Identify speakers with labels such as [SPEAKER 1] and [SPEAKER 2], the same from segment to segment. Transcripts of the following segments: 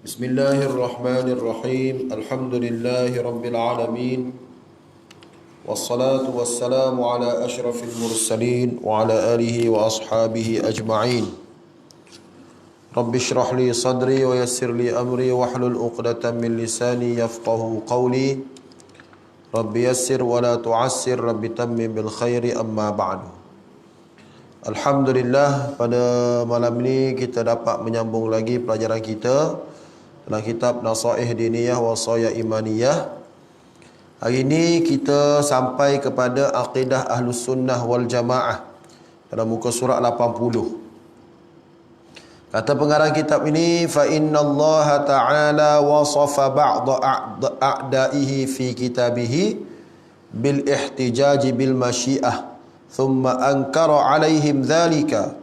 [SPEAKER 1] Bismillahirrahmanirrahim. Alhamdulillahi rabbil alamin. Wassalatu wassalamu ala ashrafil mursalin wa ala alihi wa ashabihi ajma'in. Rabbi shrah li sadri wa yassir li amri wahlul 'uqdatam min lisani yafqahu qawli. Rabbi yassir wa la tu'assir, Rabbi tammim bil khairi, amma ba'du. Alhamdulillah, pada malam ini kita dapat menyambung lagi pelajaran kita dalam kitab Nasaih Diniyah Wasaya Imaniyah. Hari ini kita sampai kepada Aqidah Ahlus Sunnah wal Jamaah pada muka surat 80. Kata pengarang kitab ini, fa innallaha ta'ala wasafa ba'da a'daihi fi kitabihi bil ihtijaji bil masyiah thumma ankara alaihim dhalika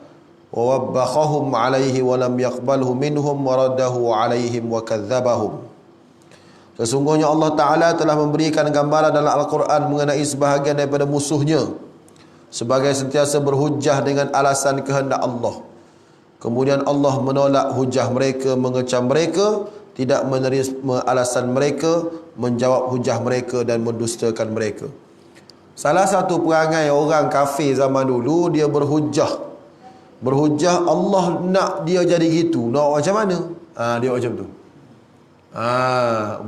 [SPEAKER 1] wa wabbakhahum alaihi wa lam yaqbalhu minhum wa raddahu alaihim wa kadzdzabahum. Sesungguhnya Allah Ta'ala telah memberikan gambaran dalam Al-Quran mengenai sebahagian daripada musuhnya sebagai sentiasa berhujjah dengan alasan kehendak Allah. Kemudian Allah menolak hujjah mereka, mengecam mereka, tidak menerima alasan mereka, menjawab hujjah mereka dan mendustakan mereka. Salah satu perangai orang kafir zaman dulu, dia berhujjah Allah nak dia jadi gitu. Nak macam mana? Dia macam tu.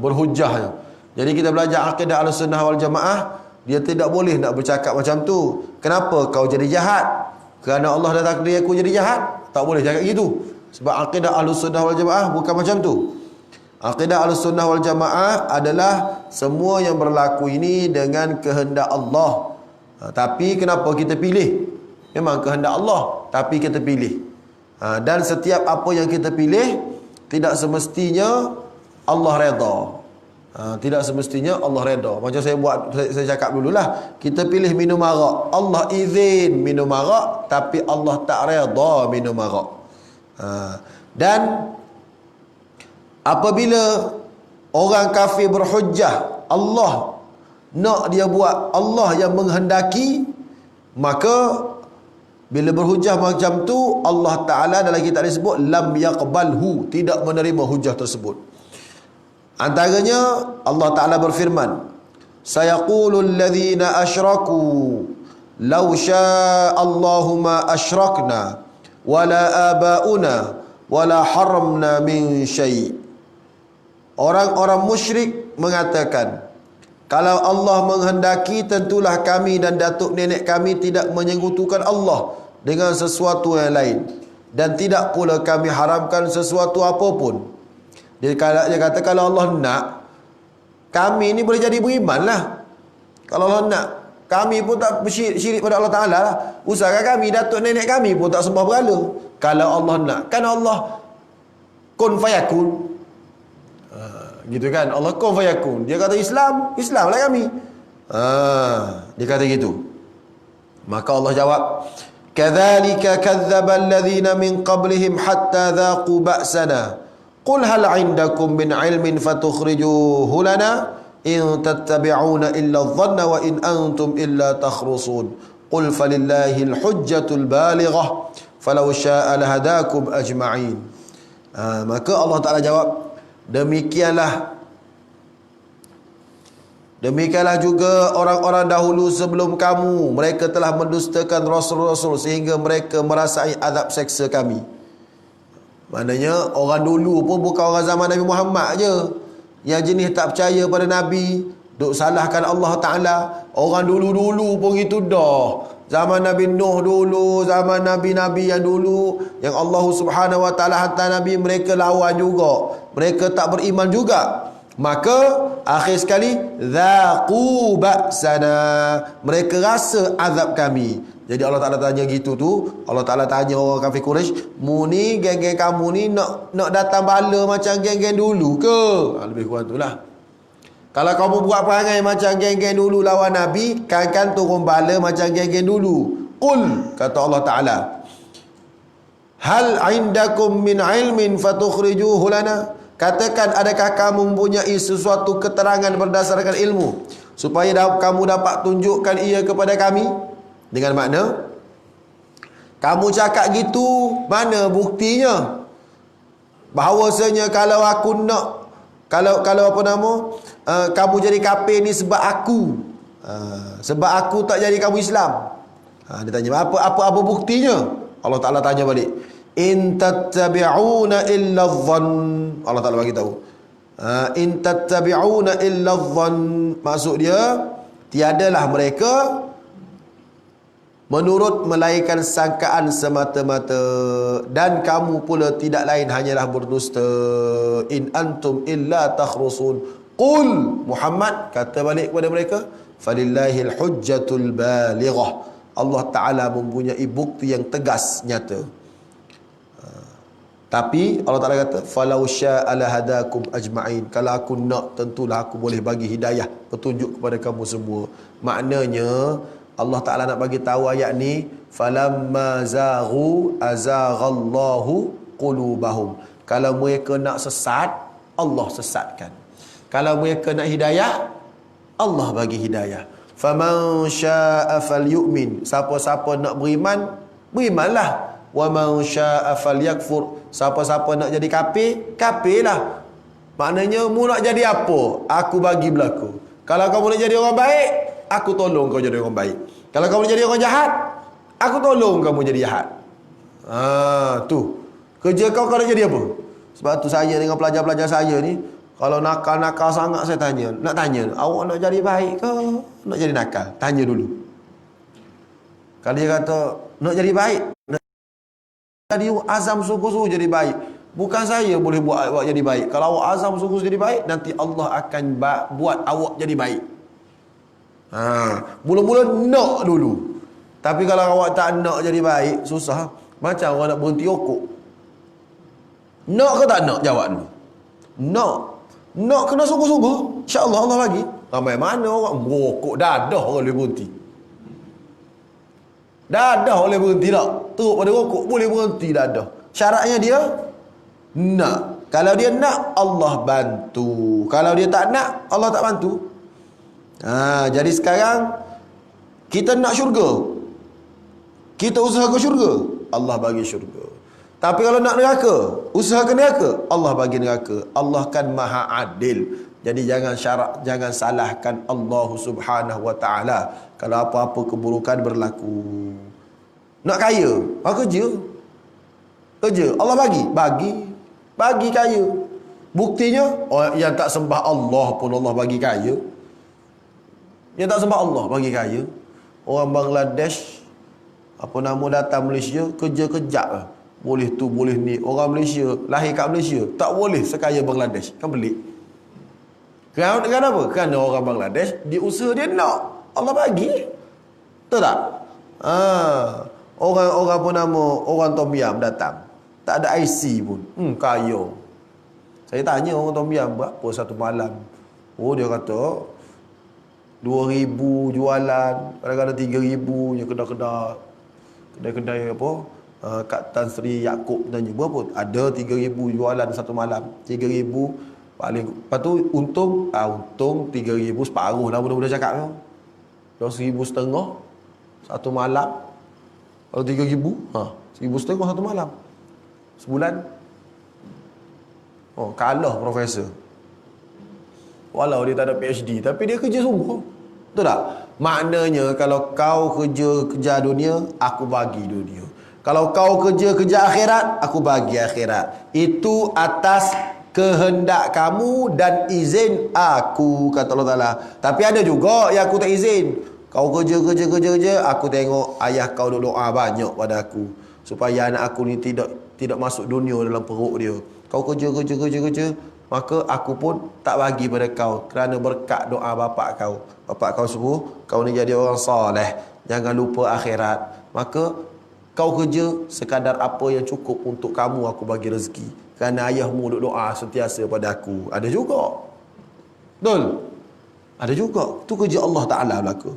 [SPEAKER 1] Berhujjah. Jadi kita belajar akidah Ahlussunnah wal Jamaah, dia tidak boleh nak bercakap macam tu. Kenapa kau jadi jahat? Kerana Allah dah takdir aku jadi jahat. Tak boleh cakap gitu. Sebab akidah Ahlussunnah wal Jamaah bukan macam tu. Akidah Ahlussunnah wal Jamaah adalah semua yang berlaku ini dengan kehendak Allah. Tapi kenapa kita pilih? Memang kehendak Allah, tapi kita pilih. Dan setiap apa yang kita pilih, tidak semestinya Allah redha. Tidak semestinya Allah redha. Macam saya cakap dululah, kita pilih minum arak, Allah izin minum arak, tapi Allah tak redha minum arak. Dan apabila orang kafir berhujjah, Allah nak dia buat, Allah yang menghendaki, maka bila berhujjah macam tu, Allah Ta'ala dalam kitab disebut lam yaqbalhu, tidak menerima hujjah tersebut. Antaranya Allah Ta'ala berfirman, sayaqulul ladzina asyraku law syaa Allahu ma asyrakna wala abauna wala haramna min syai'. Orang-orang musyrik mengatakan, kalau Allah menghendaki, tentulah kami dan datuk nenek kami tidak menyekutukan Allah dengan sesuatu yang lain, dan tidak pula kami haramkan sesuatu apapun. Dia kata kalau Allah nak, kami ni boleh jadi beriman lah. Kalau Allah nak, kami pun tak syirik pada Allah Ta'ala lah. Usahakan kami, datuk nenek kami pun tak sembah berhala. Kalau Allah nak, kan Allah kun fayakun. Gitu kan, Allah kun fayakun. Dia kata Islam lah kami. Dia kata gitu. Maka Allah jawab, kadzalika kadzdzaba alladhina min qablihim hatta dhaqu ba'sana qul hal 'indakum min 'ilmin fatukhrijuhu lana in tattabi'una illa adh-dhanna wa in antum illa takhrusun qul falillahil hujjatul balighah falau syaa'a lahadakum ajma'in. Maka Allah Ta'ala jawab, Demikianlah juga orang-orang dahulu sebelum kamu. Mereka telah mendustakan Rasul-Rasul sehingga mereka merasai azab seksa kami. Maknanya orang dulu pun bukan orang zaman Nabi Muhammad je yang jenis tak percaya pada Nabi, duk salahkan Allah Ta'ala. Orang dulu-dulu pun gitu dah. Zaman Nabi Nuh dulu, zaman Nabi-Nabi yang dulu, yang Allah Subhanahu Wa Ta'ala hantar Nabi, mereka lawan juga. Mereka tak beriman juga. Maka akhir sekali dzaqu ba'sana, mereka rasa azab kami. Jadi Allah Ta'ala tanya gitu tu, Allah Ta'ala tanya orang kafir Quraisy, mu ni geng-geng kamu ni nak datang bala macam geng-geng dulu ke? Lebih kurang itulah. Kalau kamu buat perangai macam geng-geng dulu lawan Nabi, kan turun bala macam geng-geng dulu. Qul, kata Allah Ta'ala, hal indakum min ilmin fatukhrijuhu lana. Katakan, adakah kamu mempunyai sesuatu keterangan berdasarkan ilmu supaya kamu dapat tunjukkan ia kepada kami? Dengan makna, kamu cakap gitu, mana buktinya? Bahawasanya kalau aku nak, kalau apa nama, kamu jadi kafir ni sebab aku, sebab aku tak jadi kamu Islam. Dia tanya, apa buktinya? Allah Ta'ala tanya balik, in tattabi'una illa dhann. Allah Ta'ala bagi tahu, in tattabi'una illa dhann, maksud dia tiadalah mereka menurut melainkan sangkaan semata-mata, dan kamu pula tidak lain hanyalah berdusta. In antum illa takhrusun. Qul, Muhammad kata balik kepada mereka, falillahil hujjatul balighah. Allah Ta'ala mempunyai bukti yang tegas, nyata. Tapi Allah Ta'ala kata, falau syaa lahadakum ajma'in. Kalau aku nak, tentulah aku boleh bagi hidayah, petunjuk kepada kamu semua. Maknanya Allah Ta'ala nak bagi tahu ayat ni, falamma zaghu azaghallahu qulubahum. Kalau mereka nak sesat, Allah sesatkan. Kalau mereka nak hidayah, Allah bagi hidayah. Faman syaa'a falyu'min. Siapa-siapa nak beriman, berimanlah. Wa man syaa'a falyakfur. Siapa-siapa nak jadi kafir, kafirlah. Maknanya mu nak jadi apa, aku bagi berlaku. Kalau kamu nak jadi orang baik, aku tolong kau jadi orang baik. Kalau kamu nak jadi orang jahat, aku tolong kamu jadi jahat. Tu kerja kau nak jadi apa? Sebab tu saya dengan pelajar-pelajar saya ni, kalau nakal-nakal sangat saya nak tanya, awak nak jadi baik ke nak jadi nakal? Tanya dulu. Kalau dia kata nak jadi baik, tadi azam sungguh-sungguh jadi baik, bukan saya boleh buat awak jadi baik. Kalau awak azam sungguh jadi baik, nanti Allah akan buat awak jadi baik. Mula-mula nak dulu. Tapi kalau awak tak nak jadi baik, susah. Macam orang nak berhenti rokok. Nak ke tak nak? Jawab dulu. Nak. Nak kena sungguh-sungguh, insya-Allah Allah bagi. Ramai mana orang merokok dadah orang boleh berhenti. Dadah boleh berhenti tak? Teruk pada rokok boleh berhenti dadah. Syaratnya dia nak. Kalau dia nak, Allah bantu. Kalau dia tak nak, Allah tak bantu. Jadi sekarang kita nak syurga, kita usaha ke syurga, Allah bagi syurga. Tapi kalau nak neraka, usaha ke neraka, Allah bagi neraka. Allah kan maha adil. Jadi jangan salahkan Allah Subhanahu wa taala kalau apa-apa keburukan berlaku. Nak kaya, kerja Allah bagi kaya. Buktinya orang yang tak sembah Allah pun Allah bagi kaya. Yang tak sembah Allah bagi kaya. Orang Bangladesh datang Malaysia, kerja kejap lah. Boleh tu, boleh ni. Orang Malaysia, lahir kat Malaysia, tak boleh sekaya Bangladesh. Kan pelik. Kenapa? Kerana orang Bangladesh, dia usaha dia nak, Allah bagi. Betul tak? Orang Tom Yam datang, tak ada IC pun. Kaya. Saya tanya orang Tom Yam, berapa satu malam? Oh, dia kata 2,000 jualan, kadang-kadang 3,000 yang kedai-kedai apa, Kak Tan Sri Yaakob tanya, berapa? Ada 3,000 jualan satu malam. 3,000 paling, lepas tu untung 3,000 separuh lah mudah-mudah cakap tu. 1,500 satu malam. Kalau 3,000, 1,500 satu malam. Sebulan. Kalah profesor. Walau dia tak ada PhD, tapi dia kerja sungguh. Betul tak? Maknanya kalau kau kerja dunia, aku bagi dunia. Kalau kau kerja akhirat, aku bagi akhirat. Itu atas kehendak kamu dan izin aku, kata Allah Ta'ala. Tapi ada juga yang aku tak izin. Kau kerja, aku tengok ayah kau doa banyak pada aku, supaya anak aku ni tidak masuk dunia dalam perut dia. Kau kerja, maka aku pun tak bagi pada kau kerana berkat doa bapak kau. Bapak kau suruh kau ni jadi orang soleh, jangan lupa akhirat. Maka kau kerja sekadar apa yang cukup untuk kamu, aku bagi rezeki. Kerana ayahmu duk doa sentiasa pada aku. Ada juga. Betul? Ada juga. Tu kerja Allah Ta'ala berlaku.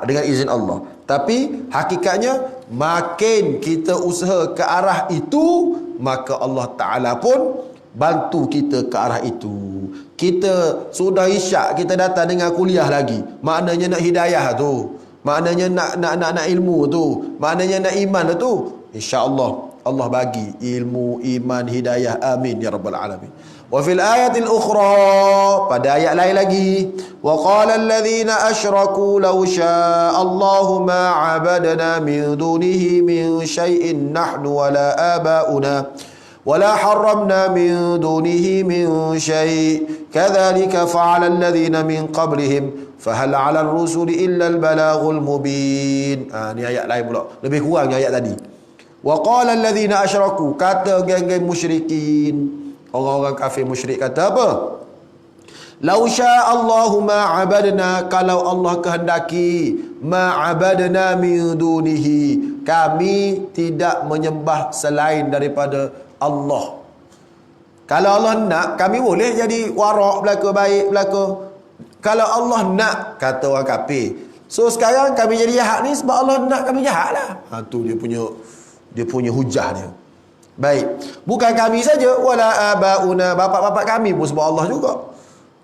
[SPEAKER 1] Dengan izin Allah. Tapi hakikatnya, makin kita usaha ke arah itu, maka Allah Ta'ala pun bantu kita ke arah itu. Kita sudah isyak, kita datang dengan kuliah lagi. Maknanya nak hidayah tu, maknanya nak ilmu tu, maknanya nak iman tu. InsyaAllah Allah bagi ilmu, iman, hidayah. Amin ya rabbal alamin. Wa fil ayatil ukhra, pada ayat lain lagi, wa qala alladhina asyraku law syaa Allahu ma 'abadna min dunihi min syai'in nahnu wala abauna wala harramna min dunihi min syai' kadzalika fa'ala alladhina min qablihim fahal 'ala ar-rusuli illa al-balaghul mubin. Ni ayat lain pula, lebih kurang ayat tadi. Wa qala alladhina asyraku, kata geng-geng musyrikin, orang-orang kafir musyrik kata apa? Lau syaa Allahu ma 'abadna, kalau Allah kehendaki, ma 'abadna min dunihi, kami tidak menyembah selain daripada Allah. Kalau Allah nak, kami boleh jadi warak belaka, baik belaka. Kalau Allah nak, kata orang kafir. So sekarang kami jadi jahat ni sebab Allah nak kami jahat lah. Tu dia punya hujah dia. Baik, bukan kami saja, wala abauna, bapak-bapak kami pun sebab Allah juga.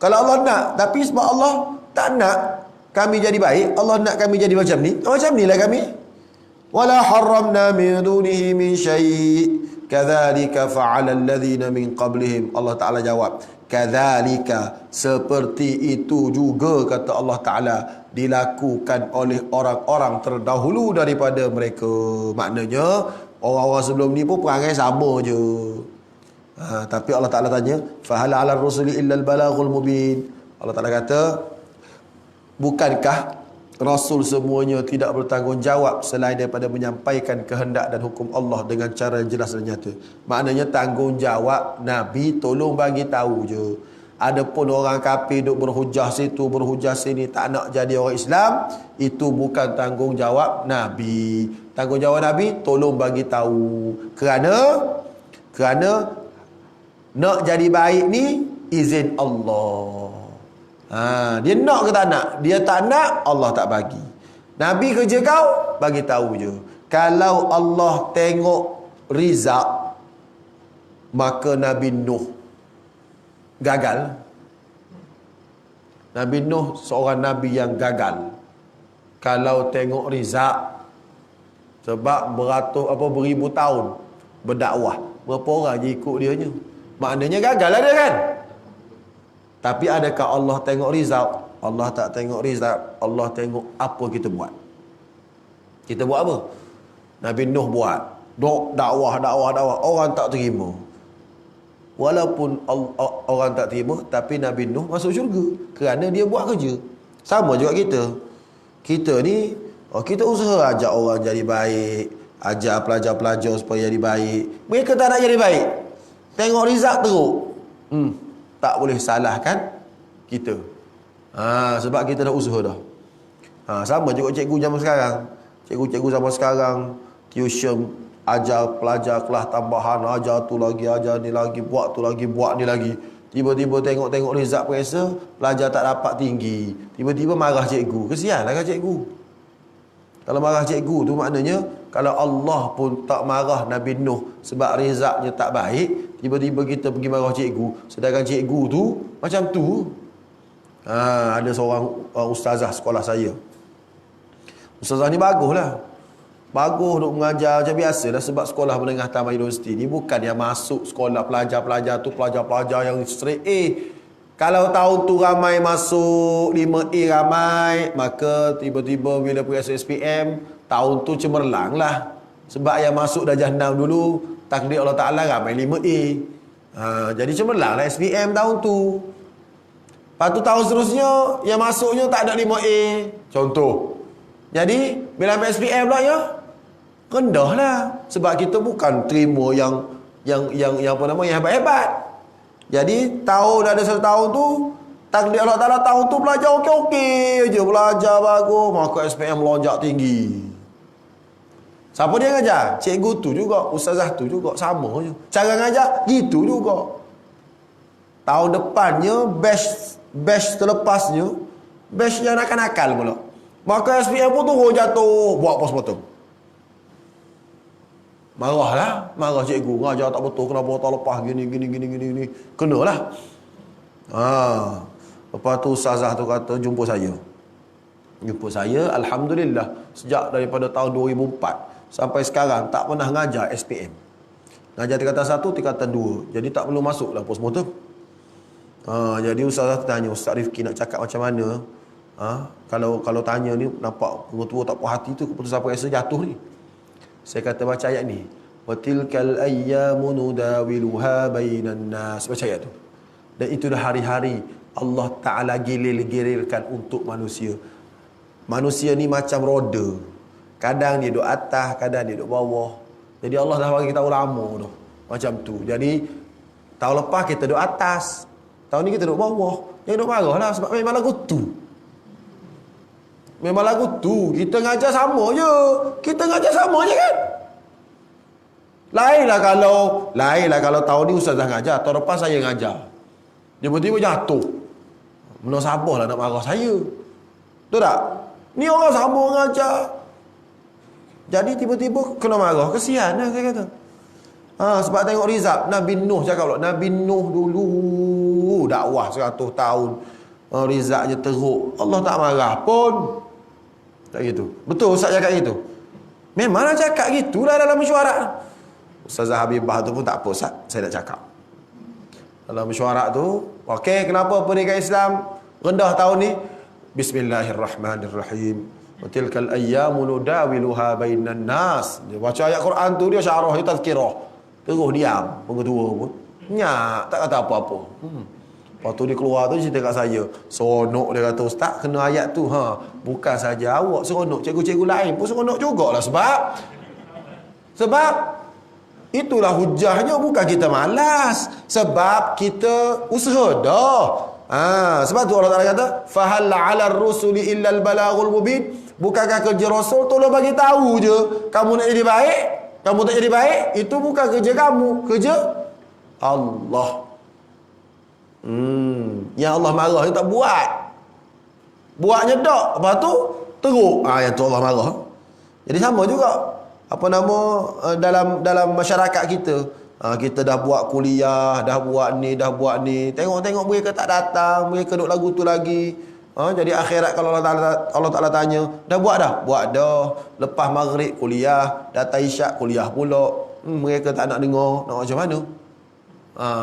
[SPEAKER 1] Kalau Allah nak, tapi sebab Allah tak nak kami jadi baik, Allah nak kami jadi macam ni lah kami. Wala harramna min dunihi min syai' kadzalika fa'ala alladhina min qablihim. Allah Taala jawab, kadzalika, seperti itu juga, kata Allah Taala, dilakukan oleh orang-orang terdahulu daripada mereka. Maknanya orang-orang sebelum ni pun perangai sama je. Tapi Allah Ta'ala tanya, fahal 'ala ar-rusuli illa al-balaghul mubin. Allah Ta'ala kata, bukankah Rasul semuanya tidak bertanggungjawab selain daripada menyampaikan kehendak dan hukum Allah dengan cara yang jelas dan nyata. Maknanya tanggungjawab Nabi tolong bagi tahu je. Adapun orang kafir duk berhujah situ, berhujah sini, tak nak jadi orang Islam, itu bukan tanggungjawab Nabi. Tanggungjawab Nabi tolong bagi tahu. Kerana nak jadi baik ni izin Allah. Dia nak ke tak nak? Dia tak nak, Allah tak bagi. Nabi kerja kau bagi tahu je. Kalau Allah tengok rizak, maka Nabi Nuh gagal. Nabi Nuh seorang nabi yang gagal kalau tengok rizak. Sebab beribu tahun berdakwah, berapa orang je ikut dia je? Maknanya gagal lah dia kan. Tapi adakah Allah tengok rizak? Allah tak tengok rizak. Allah tengok apa kita buat. Kita buat apa? Nabi Nuh buat dakwah, orang tak terima. Walaupun orang tak terima, tapi Nabi Nuh masuk syurga kerana dia buat kerja. Sama juga kita. Kita ni, kita usaha ajak orang jadi baik, ajak pelajar-pelajar supaya jadi baik. Mereka tak nak jadi baik, tengok rizak teruk. Tak boleh salahkan kita. Sebab kita dah usaha dah. Sama juga cikgu zaman sekarang. Cikgu-cikgu zaman sekarang tuition, ajar pelajar kelas tambahan, ajar tu lagi, ajar ni lagi, buat tu lagi, buat ni lagi. Tiba-tiba tengok result periksa, pelajar tak dapat tinggi. Tiba-tiba marah cikgu. Kesianlah kan cikgu. Kalau marah cikgu tu maknanya, kalau Allah pun tak marah Nabi Nuh sebab resultnya tak baik, tiba-tiba kita pergi marah cikgu. Sedangkan cikgu tu macam tu. Ada seorang ustazah sekolah saya. Ustazah ni bagus lah. Bagus duk mengajar macam biasa dah, sebab sekolah menengah tambah universiti ni bukan yang masuk sekolah pelajar-pelajar tu pelajar-pelajar yang straight A. Kalau tahun tu ramai masuk 5A ramai, maka tiba-tiba bila pergi SPM tahun tu cemerlang lah. Sebab yang masuk dah jahanam dulu, takdir Allah Ta'ala ramai 5A. Jadi cemerlang lah SPM tahun tu. Lepas tu tahun seterusnya yang masuknya tak ada 5A contoh. Jadi bila ambil SPM pula ya rendah lah. Sebab kita bukan terima yang apa nama, yang hebat-hebat. Jadi tahun ada satu tahun tu, takdir Allah Ta'ala tahun tu belajar okey-okey je, belajar bagus, maka SPM melonjak tinggi. Siapa dia ngajar? Cikgu tu juga, ustazah tu juga, sama je. Cara ngajar gitu juga. Tahun depannya batch terlepasnya, batch yang nakal-nakal pula. Maka SPM pun turun jatuh, buat postmortem. Marah cikgu, ngajar tak betul, kenapa tak lepas gini. Kenalah. Lepas tu ustazah tu kata jumpa saya, alhamdulillah sejak daripada tahun 2004 sampai sekarang tak pernah ngajar SPM. Ngajar tingkatan 1, tingkatan 2. Jadi tak perlu masuk dah pos motor. Jadi ustaz tanya, Ustaz Rifki nak cakap macam mana? Kalau tanya ni nampak pengetua tak puas hati tu, keputusan apa rasa jatuh ni. Saya kata baca ayat ni. Wa tilkal ayyamu nudawiluha bainan nas. Baca ayat tu. Dan itu dah hari-hari Allah Ta'ala gilir-girirkan untuk manusia. Manusia ni macam roda. Kadang dia duduk atas, kadang dia duduk bawah. Jadi Allah dah bagi tahu lama tu. Macam tu. Jadi tahun lepas kita duduk atas, tahun ni kita duduk bawah. Yang duduk marah lah sebab memang lagu tu. Memang lagu tu. Kita ngajar sama je. Kita ngajar sama je kan. Lainlah kalau tahun ni ustaz dah ngajar, tahun lepas saya ngajar. Dia tiba-tiba jatuh. Mana sabarlah nak marah saya. Betul tak? Ni orang sama ngajar. Jadi tiba-tiba kena marah. Kesian lah saya kata. Sebab tengok Rizab, Nabi Nuh cakap pula. Nabi Nuh dulu dakwah 100 tahun. Rizab je teruk. Allah tak marah pun. Tak gitu. Betul Ustaz cakap gitu? Memanglah cakap gitulah dalam mesyuarat. Ustazah Habibah tu pun tak apa Ustaz, saya nak cakap. Dalam mesyuarat tu, okey, kenapa pendidikan Islam rendah tahun ni? Bismillahirrahmanirrahim. Wa tilkal ayyamu nudawiluha bainan nas. Dia baca ayat Quran tu, dia syarah, dia tazkirah. Terus diam, pengetua pun. Nyak, tak kata apa-apa. Lepas tu dia keluar tu cerita kat saya. Seronok dia kata, Ustaz kena ayat tu. Bukan saja awak seronok, cikgu-cikgu lain pun seronok jugalah. Sebab itulah hujahnya, bukan kita malas. Sebab kita usaha dah. Sebab tu Allah Ta'ala kata, fahal 'alal rusuli illal balaghul mubin. Bukankah kerja Rasul tolong bagi tahu je. Kamu nak jadi baik, kamu tak jadi baik, itu bukan kerja kamu, kerja Allah. Yang Allah marah dia tak buat. Buatnya tak, lepas tu teruk. Yang tu Allah marah. Jadi sama juga dalam masyarakat kita. Kita dah buat kuliah, dah buat ni. Tengok mereka tak datang, mereka duduk lagu tu lagi. Jadi akhirat kalau Allah Ta'ala tanya, dah buat dah? Buat dah. Lepas maghrib kuliah, datang isyak kuliah pula. Mereka tak nak dengar, nak macam mana?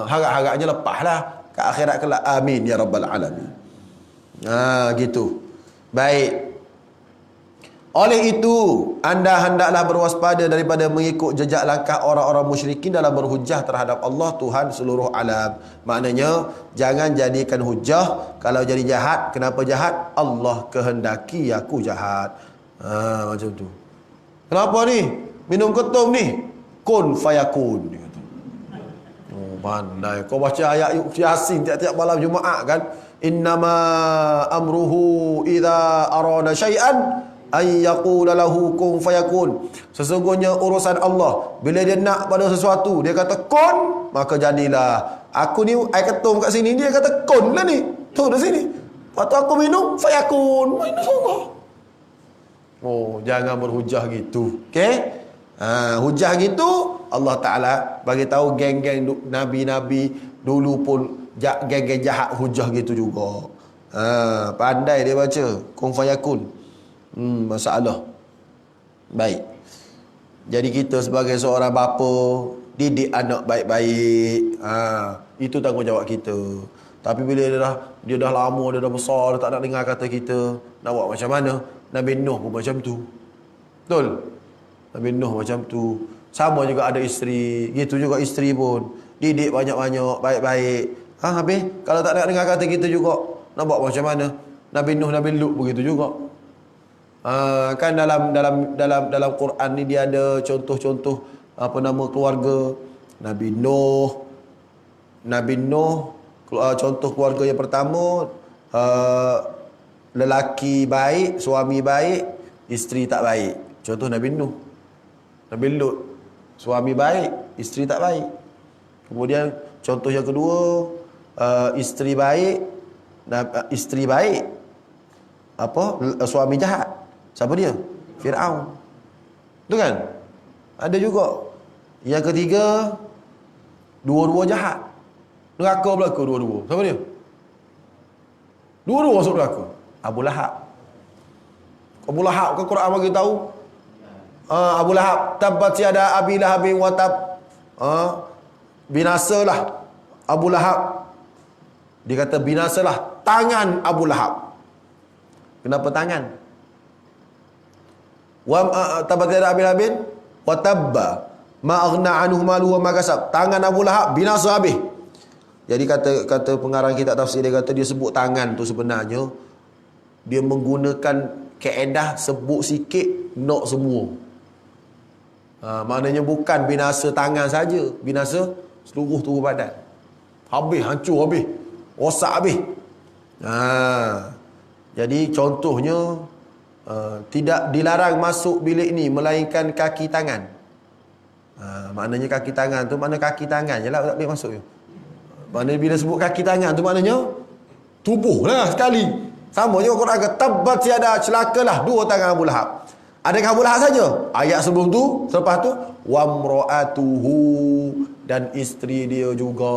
[SPEAKER 1] Harap-harapnya lepas lah ke akhirat kelak. Amin ya rabbal alamin. Gitu. Baik. Oleh itu, anda hendaklah berwaspada daripada mengikut jejak langkah orang-orang musyrikin dalam berhujah terhadap Allah Tuhan seluruh alam. Maknanya, jangan jadikan hujah. Kalau jadi jahat, kenapa jahat? Allah kehendaki aku jahat. Macam tu. Kenapa ni? Minum ketum ni? Kun fayakun. Pandai. Kau baca ayat Yasin tiap-tiap malam Jumaat kan? Innama amruhu idza arada syai'an ay yaqula lahu kun fayakun. Sesungguhnya urusan Allah, bila dia nak pada sesuatu, dia kata kun, maka jadilah. Aku ni air ketum kat sini, dia kata kun lah ni. Tu di sini. Lepas tu aku minum fayakun. Minum semua. Jangan berhujah gitu. Okey? Hujah gitu Allah Ta'ala bagi tahu geng-geng nabi-nabi dulu pun geng-geng jahat hujah gitu juga. Pandai dia baca kun fayakun. Masalah. Baik. Jadi kita sebagai seorang bapa, didik anak baik-baik. Itu tanggungjawab kita. Tapi bila dia dah lama, dia dah besar, dia tak nak dengar kata kita, nak buat macam mana? Nabi Nuh pun macam tu. Betul? Nabi Nuh macam tu. Sama juga ada isteri. Gitu juga isteri pun. Didik banyak-banyak, baik-baik. Habis kalau tak nak dengar kata kita juga, nak buat macam mana? Nabi Nuh, Nabi Lut begitu juga. Kan dalam Quran ni dia ada contoh-contoh keluarga Nabi Nuh, contoh keluarga yang pertama, lelaki baik, suami baik, isteri tak baik. Contoh Nabi Nuh. Nabi Lut, suami baik, isteri tak baik. Kemudian contoh yang kedua, isteri baik, suami jahat. Siapa dia? Fir'aun. Betul kan? Ada juga. Yang ketiga, dua-dua jahat. Neraka berlaku dua-dua. Siapa dia? Dua-dua masuk neraka. Abu Lahab ke Quran bagi tahu? Abu Lahab, tabbat yada abi lahabin wa tab. binasalah Abu Lahab. Dia kata binasalah tangan Abu Lahab. Kenapa tangan? Wa tabat yada Abi Lahabin wa tabba ma aghna anhu maluhu wa ma kasab. Tangan Abu Lahab binasa habis. Jadi kata pengarang kitab tafsir, dia kata dia sebut tangan tu sebenarnya dia menggunakan kaedah sebut sikit nak semua. Maknanya bukan binasa tangan saja, binasa seluruh tubuh badan. Habis, hancur habis, rosak habis. Jadi contohnya tidak dilarang masuk bilik ni melainkan kaki tangan. Maknanya kaki tangan tu mana kaki tangan je lah, tak boleh masuk je. Maknanya bila sebut kaki tangan tu maknanya tubuh lah sekali. Sama juga Quran kata tabbat yada, celakalah dua tangan Abu Lahab. Adakah Abu Lahab saja? Ayat sebelum tu, selepas tu wamraatuhu, dan isteri dia juga.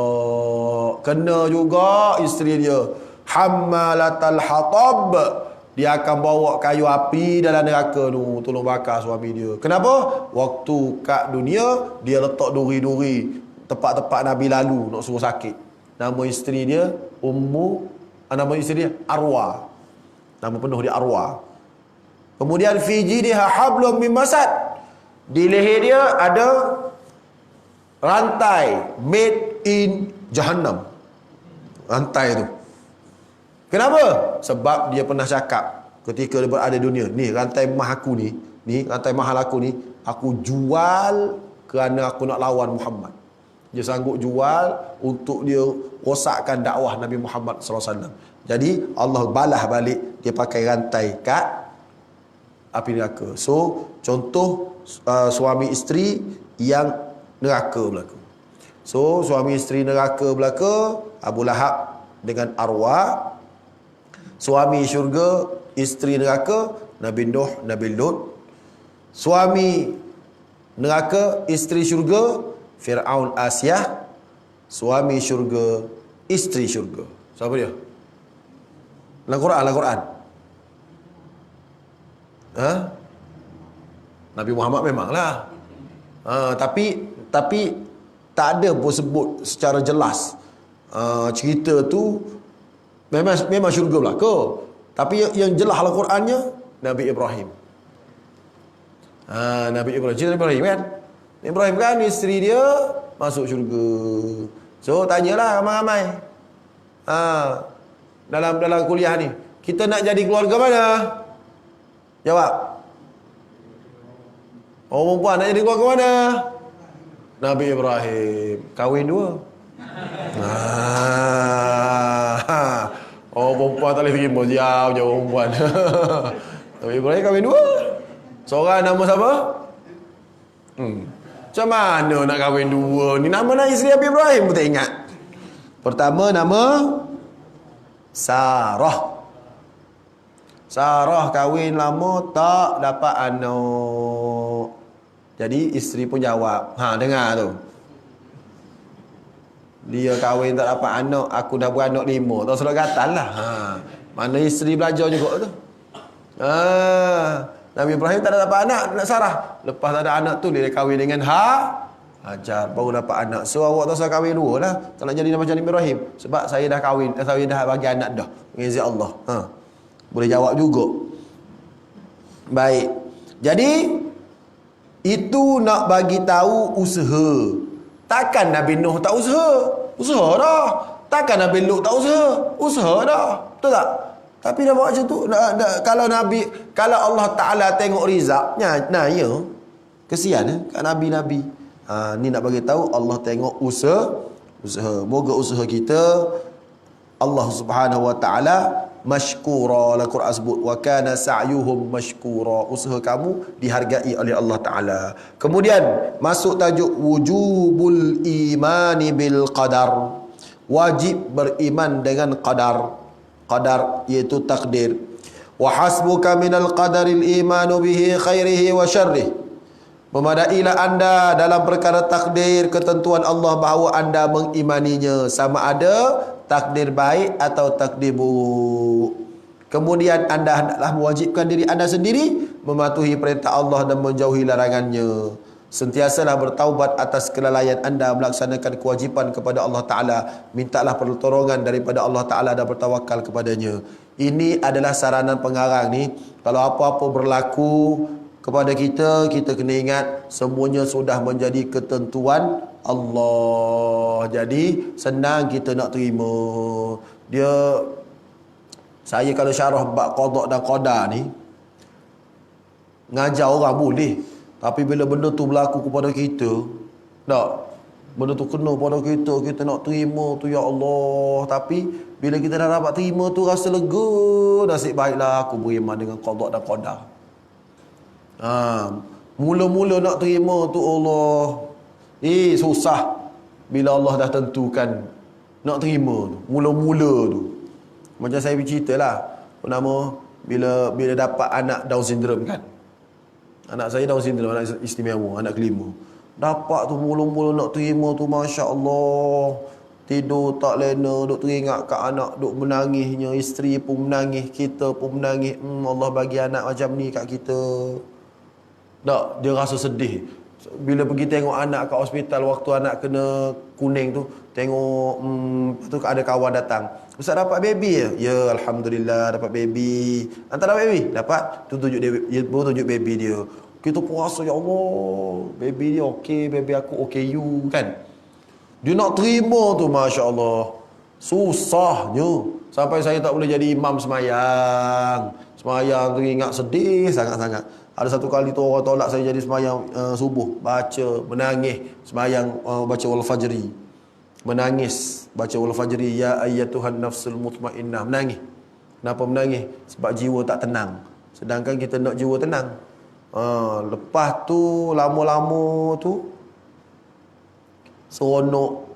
[SPEAKER 1] Kena juga isteri dia. Hammalatal hatab, dia akan bawa kayu api dalam neraka tu, tolong bakar suami dia. Kenapa? Waktu kat dunia dia letak duri-duri tempat-tempat Nabi lalu nak suruh sakit. Nama isteri dia nama isteri dia Arwa. Nama penuh dia Arwa. Kemudian fi jidha hablum min masad, di leher dia ada rantai made in Jahannam. Rantai tu. Kenapa? Sebab dia pernah cakap ketika dia berada di dunia, ni rantai mah aku ni rantai mahal aku ni, aku jual kerana aku nak lawan Muhammad. Dia sanggup jual untuk dia rosakkan dakwah Nabi Muhammad SAW. Jadi Allah balas balik, dia pakai rantai kat api neraka. So contoh suami isteri yang neraka berlaku. So suami isteri neraka berlaku Abu Lahab dengan Arwah. Suami syurga isteri neraka Nabi Nuh, Nabi Lut. Suami neraka isteri syurga Fir'aun, Asiyah. Suami syurga isteri syurga. Siapa dia? Dalam Quran. Nabi Muhammad memanglah. Tapi tak ada pun sebut secara jelas. Cerita tu memang syurga belaka. Tapi yang jelas Al-Qurannya Nabi Ibrahim. Nabi Ibrahim, cerita Nabi Ibrahim kan? Ibrahim kan isteri dia masuk syurga. So tanyalah ramai-ramai dalam kuliah ni, kita nak jadi keluarga mana? Jawab. Orang perempuan nak jadi keluarga mana? Nabi Ibrahim. Kahwin dua. Orang perempuan tak boleh terima. Jauh orang perempuan. Nabi Ibrahim kahwin dua. Seorang nama siapa? Macam mana nak kahwin dua ni? Nama nak isteri Nabi Ibrahim pun tak ingat. Pertama nama Sarah. Sarah kahwin lama tak dapat anak. Jadi isteri pun jawab. Dengar tu. Dia kahwin tak dapat anak, aku dah beranak 5. Tak salah gatal lah. Mana isteri belajar juga tu. Nabi Ibrahim tak ada dapat anak, nak Sarah. Lepas tak ada anak tu dia kahwin dengan Hajar, baru dapat anak. So awak tak usah kahwin dua lah. Tak nak jadi macam Nabi Ibrahim. Sebab saya dah kahwin, saya dah bagi anak dah. Dengan izin Allah. Boleh jawab juga. Baik. Jadi itu nak bagi tahu usaha. Takkan Nabi Nuh tak usaha? Usaha dah. Takkan Nabi Lut tak usaha? Usaha dah. Betul tak? Tapi dah buat macam tu. Kalau Allah Ta'ala tengok rizaknya, ya. Kesian kat Nabi-Nabi. Ni nak bagi tahu Allah tengok usaha. Moga usaha kita Allah Subhanahu Wa Ta'ala mashkura. Al-Quran sebut wa kana sa'yuhum mashkura. Usaha kamu dihargai oleh Allah Ta'ala. Kemudian masuk tajuk wujubul imani bil qadar. Wajib beriman dengan qadar. Qadar iaitu takdir. Wa hasbuka minal qadaril imanu bihi khairihi wa syarrihi. Memadailah anda dalam perkara takdir, ketentuan Allah, bahawa anda mengimaninya, sama ada takdir baik atau takdir buruk. Kemudian anda hendaklah mewajibkan diri anda sendiri mematuhi perintah Allah dan menjauhi larangannya. Sentiasalah bertaubat atas kelalaian anda melaksanakan kewajipan kepada Allah Ta'ala. Mintalah pertolongan daripada Allah Ta'ala dan bertawakal kepadanya. Ini adalah saranan pengarang ni. Kalau apa-apa berlaku kepada kita, kita kena ingat semuanya sudah menjadi ketentuan Allah. Jadi senang kita nak terima. Saya kalau syarah bab qada dan qadar ni, ngajar orang boleh. Tapi bila benda tu berlaku kepada kita, benda tu kena pada kita, kita nak terima tu, ya Allah. Tapi bila kita dah dapat terima tu, rasa lega. Nasib baiklah aku beriman dengan qada dan qadar. Mula-mula nak terima tu Allah, susah. Bila Allah dah tentukan nak terima tu, mula-mula tu. Macam saya bercerita lah, bila dapat anak Down syndrome kan. Anak saya Down syndrome, anak istimewa, anak kelima. Dapat tu mula-mula nak terima tu, Masya Allah. Tidur tak lena, duk teringat kat anak, duk menangisnya. Isteri pun menangis, kita pun menangis. Allah bagi anak macam ni kat kita. Dia rasa sedih. Bila pergi tengok anak kat hospital, waktu anak kena kuning tu, tengok tu ada kawan datang. Ustaz dapat baby ya? Ya, Alhamdulillah dapat baby. Anda dapat baby? Dapat. Tu tunjuk dia, baru tunjuk baby dia. Kita puasa, ya Allah, baby dia okey, baby aku okey you kan. Dia nak terima tu, Masya Allah, susahnya. Sampai saya tak boleh jadi imam semayang. Semayang teringat sedih sangat-sangat. Ada satu kali tu orang tolak saya jadi semayang subuh, baca, menangis, semayang baca wal fajri. Menangis, baca wal fajri, ya ayyatuhan nafsul mutmainnah. Menangis. Kenapa menangis? Sebab jiwa tak tenang. Sedangkan kita nak jiwa tenang. Lepas tu, lama-lama tu, seronok.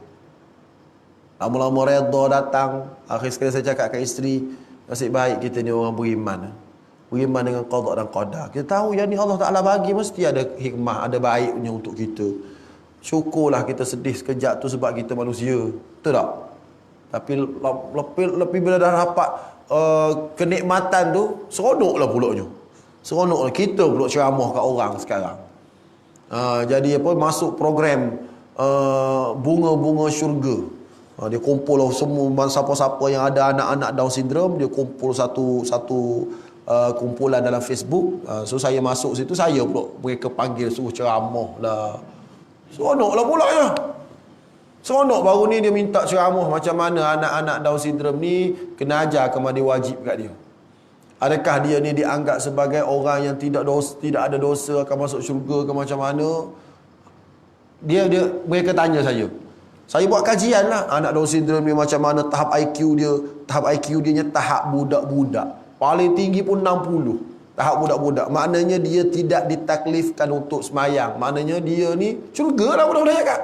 [SPEAKER 1] Lama-lama redha datang. Akhir sekali saya cakap kat isteri, nasib baik kita ni orang beriman. Beriman dengan qada dan qadar. Kita tahu yang ni Allah Ta'ala bagi, mesti ada hikmah, ada baiknya untuk kita. Syukurlah kita sedih sekejap tu sebab kita manusia. Betul tak? Tapi lebih bila dah dapat kenikmatan tu, seronoklah pulaknya. Seronoklah kita pulak ceramah kat orang sekarang. Jadi masuk program bunga-bunga syurga. Dia kumpul semua siapa-siapa yang ada anak-anak Down syndrome, dia kumpul satu kumpulan dalam Facebook. So saya masuk situ, saya pula mereka panggil suruh ceramah lah. Seronoklah pula ya. Seronok. Baru ni dia minta ceramah macam mana anak-anak Down syndrome ni kena ajar kemadi wajib kat dia. Adakah dia ni dianggap sebagai orang yang tidak ada dosa akan masuk syurga ke macam mana? Mereka tanya saya. Saya buat kajian lah, anak Down syndrome ni macam mana tahap IQ dia. Tahap IQ dia tahap budak-budak. Paling tinggi pun 60. Tahap budak-budak. Maknanya dia tidak ditaklifkan untuk semayang. Maknanya dia ni syurga lah budak-budak cakap.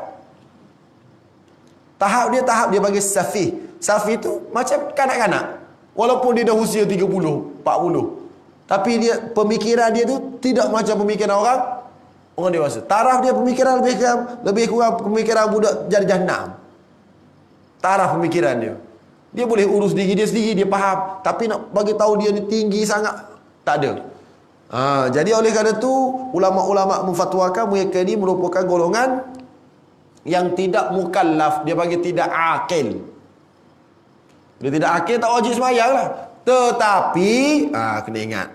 [SPEAKER 1] Tahap dia panggil safih. Safih tu macam kanak-kanak. Walaupun dia dah usia 30, 40. Tapi pemikiran dia tu tidak macam pemikiran orang dewasa. Taraf dia pemikiran lebih kurang pemikiran budak jadi jahanam. Taraf pemikiran dia. Dia boleh urus diri dia sendiri, dia faham. Tapi nak bagi tahu dia ni tinggi sangat, tak ada. Jadi oleh kerana tu, ulama-ulama memfatwakan mereka ni merupakan golongan yang tidak mukallaf. Dia bagi tidak akil. Dia tidak akil, tak wajib sembahyang lah. Tetapi, kena ingat.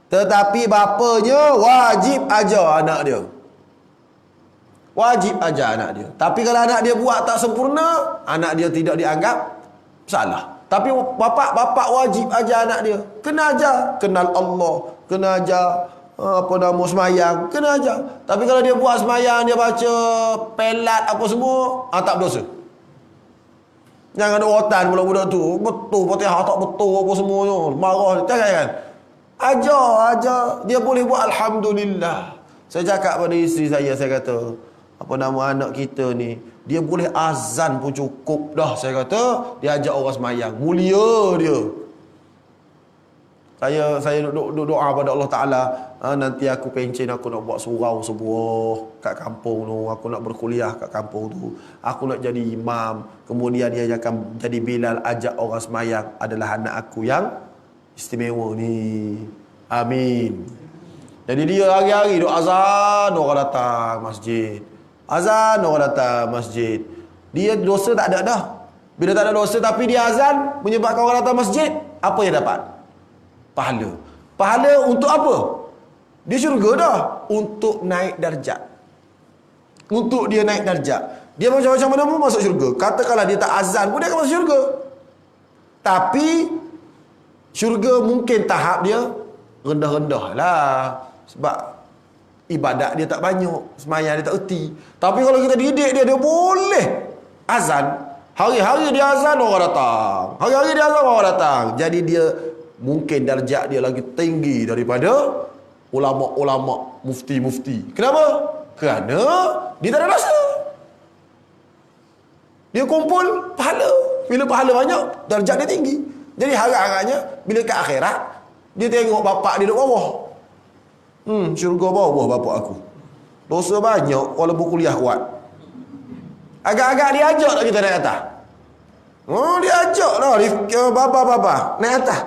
[SPEAKER 1] Tetapi bapanya wajib ajar anak dia. Wajib ajar anak dia. Tapi kalau anak dia buat tak sempurna, anak dia tidak dianggap salah. Tapi bapak wajib ajar anak dia. Kena ajar. Kenal Allah. Kena ajar semayang. Kena ajar. Tapi kalau dia buat semayang, dia baca pelat apa semua, tak berdosa. Jangan ada rotan budak-budak tu. Betul Fatihah tak betul apa semuanya. Marah. Jangan. Ajar. Dia boleh buat Alhamdulillah. Saya cakap pada isteri saya kata, anak kita ni, dia boleh azan pun cukup dah. Saya kata, dia ajak orang semayang. Mulia dia. Saya duk doa pada Allah Ta'ala, nanti aku pencen, aku nak buat surau sebuah kat kampung tu. Aku nak berkuliah kat kampung tu. Aku nak jadi imam. Kemudian dia akan jadi Bilal, ajak orang semayang. Adalah anak aku yang istimewa ni. Amin. Jadi dia hari-hari duk azan, orang datang masjid. Azan, orang datang masjid. Dia dosa tak ada dah. Bila tak ada dosa tapi dia azan menyebabkan orang datang masjid, apa yang dapat? Pahala. Pahala untuk apa? Dia syurga dah. Untuk naik darjat. Untuk dia naik darjat. Dia macam-macam mana pun masuk syurga. Katakanlah dia tak azan pun dia akan masuk syurga. Tapi syurga mungkin tahap dia rendah-rendah lah. Sebab ibadat dia tak banyak, sembahyang dia tak erti. Tapi kalau kita didik dia boleh azan. Hari-hari dia azan orang datang. Hari-hari dia azan orang datang. Jadi dia mungkin darjat dia lagi tinggi daripada ulama-ulama, mufti-mufti. Kenapa? Kerana dia tak ada dosa. Dia kumpul pahala. Bila pahala banyak, darjat dia tinggi. Jadi harap-harapnya bila ke akhirat dia tengok bapak dia duduk bawah. Syurga bawah bapak aku. Dosa banyak walaupun kuliah kuat. Agak-agak dia ajak tak kita naik atas. Dia ajak lah bapa naik atas.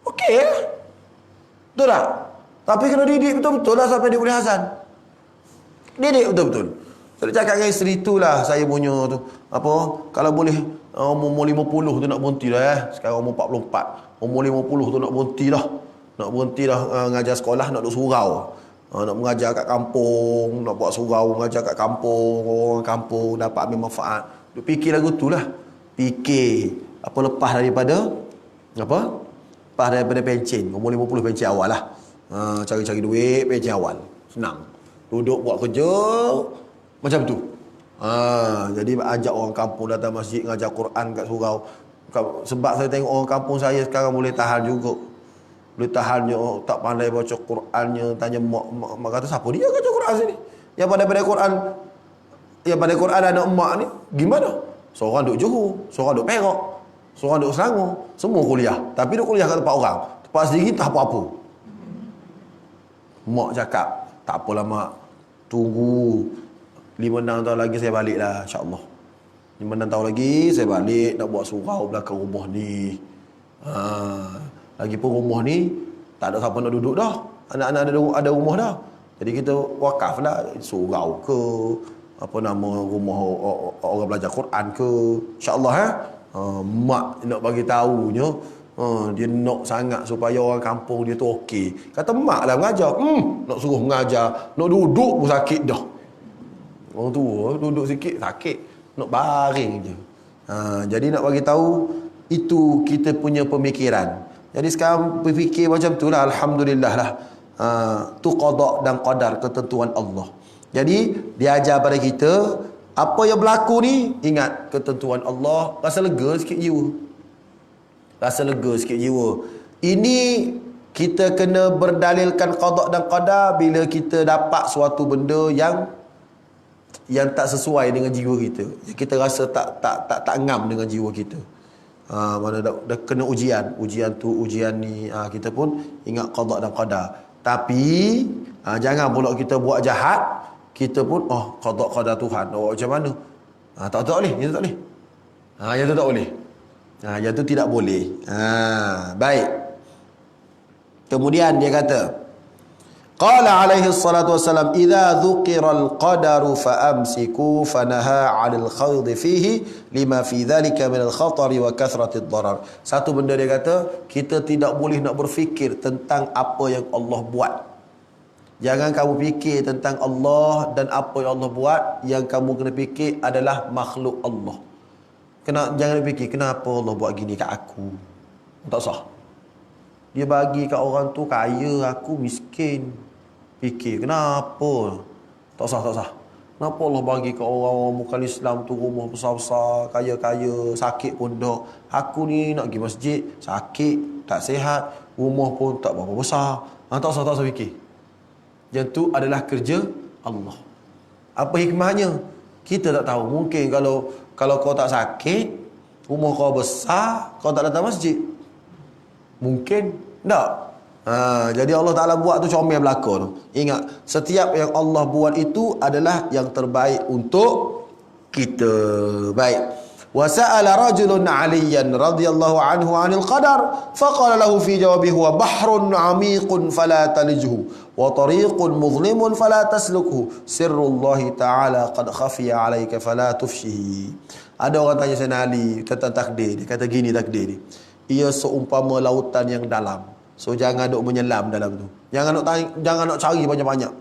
[SPEAKER 1] Okey lah. Betul tak? Tapi kena didik betul-betul lah sampai dia boleh azan. Didik betul-betul. Saya cakap dengan isteri tu lah, saya punya tu. Apa? Kalau boleh umur 50 tu nak berhenti dah. Sekarang umur 44. Umur 50 tu nak berhenti dah. Nak berhenti dah ngajar sekolah, nak duduk surau. Nak mengajar kat kampung, nak buat surau, mengajar kat kampung, orang kampung dapat ambil manfaat. Duk fikir lagu tu lah. Fikir apa lepas daripada pencen. Umur 50 pencen awal lah. Cari-cari duit pencen awal. Senang. Duduk buat kerja macam tu. Jadi ajak orang kampung datang masjid ngajar Quran kat surau. Sebab saya tengok orang kampung saya sekarang boleh tahan juga. Boleh tahannya, tak pandai baca Qurannya. Tanya mak kata, siapa dia baca Quran sini? Yang pandai-pandai Quran, yang pandai Quran anak mak ni gimana? Seorang duduk Johor, seorang duduk Perak, seorang duduk Selangor. Semua kuliah. Tapi duduk kuliah kat tempat orang. Tempat sendiri tak apa-apa. Mak cakap, tak apalah mak, tunggu 5-6 tahun lagi saya balik lah, insyaAllah. 5-6 tahun lagi saya balik nak buat surau belakang rumah ni. Lagipun rumah ni tak ada siapa nak duduk dah. Anak-anak ada rumah dah. Jadi kita wakaf lah surau ke, apa nama rumah orang belajar Quran ke. InsyaAllah mak nak bagi tahunya, dia nak sangat supaya orang kampung dia tu okey. Kata mak lah mengajar. Nak suruh mengajar, nak duduk pun sakit dah. Orang tua duduk sikit sakit, nak baring je. Jadi nak bagi tahu itu kita punya pemikiran. Jadi sekarang berfikir macam tu lah, alhamdulillah lah. Tu qada dan qadar, ketentuan Allah. Jadi dia ajar pada kita apa yang berlaku ni, ingat ketentuan Allah, rasa lega sikit jiwa. Rasa lega sikit jiwa. Ini kita kena berdalilkan qada dan qadar bila kita dapat suatu benda yang tak sesuai dengan jiwa kita. Kita rasa tak ngam dengan jiwa kita. Mana dah kena ujian tu, ujian ni, kita pun ingat qada dan qadar. Tapi jangan pula kita buat jahat, kita pun qada qadar Tuhan. Macam mana? Tak boleh, itu tak boleh. Yang tu tak boleh. Yang tu tidak boleh. Baik. Kemudian dia kata, qala alaihi salatu wassalam, idza dzukiral qadaru faamsiku fanaha 'anil khawd fihi lima fi dhalika min al khatari wa kathrati ad-darar. Satu benda dia kata, kita tidak boleh nak berfikir tentang apa yang Allah buat. Jangan kamu fikir tentang Allah dan apa yang Allah buat. Yang kamu kena fikir adalah makhluk Allah. Jangan fikir kenapa Allah buat gini kat aku. Tak sah. Dia bagi kat orang tu kaya, aku miskin. Fikir kenapa? Tak sah. Kenapa Allah bagi ke orang-orang bukan Islam tu rumah besar-besar, kaya-kaya, sakit pun tak. Aku ni nak pergi masjid, sakit, tak sihat, rumah pun tak berapa besar. Tak sah fikir. Yang tu adalah kerja Allah. Apa hikmahnya? Kita tak tahu. Mungkin kalau kau tak sakit, rumah kau besar, kau tak datang masjid. Mungkin tak. Jadi Allah Ta'ala buat tu comel belaka tu. Ingat, setiap yang Allah buat itu adalah yang terbaik untuk kita. Baik. Wa sa'ala rajulun 'aliyan radhiyallahu anhu 'anil qadar faqala lahu fi jawabihi huwa bahrun 'amiqun fala talijhu wa tariqun mudhlimun fala taslukhu sirrullahi ta'ala qad khafiya 'alaika fala tufshihi. Ada orang tanya Sayyidina Ali tentang takdir. Dia kata gini takdir ni. Ia seumpama lautan yang dalam. So jangan nak menyelam dalam tu. Jangan nak cari banyak-banyak.